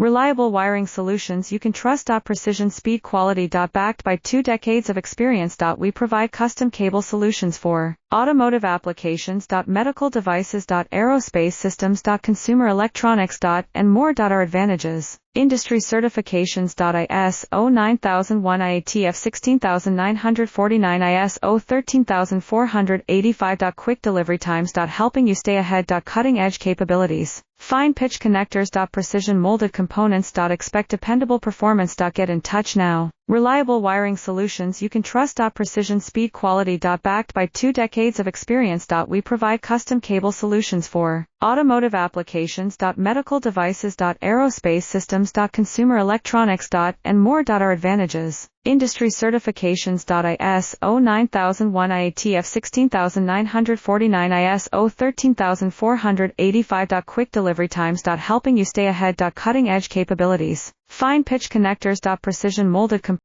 Reliable wiring solutions you can trust. Precision speed quality. Backed by 2 decades of experience. We provide custom cable solutions for automotive applications. Medical devices. Aerospace systems. Consumer electronics. And more. Our advantages. Industry certifications. ISO 9001 IATF 16949 ISO 13485. Quick delivery times. Helping you stay ahead. Cutting edge capabilities. Fine pitch connectors. Precision molded components. Expect dependable performance. Get in touch now. Reliable wiring solutions you can trust. Precision speed quality. Backed by 2 decades of experience. We provide custom cable solutions for automotive applications. Medical devices. Aerospace systems. Consumer electronics. And more. Our advantages. Industry certifications. ISO 9001 IATF 16949 ISO 13485. Quick delivery times. Helping you stay ahead. Cutting edge capabilities. Fine pitch connectors. Precision molded components.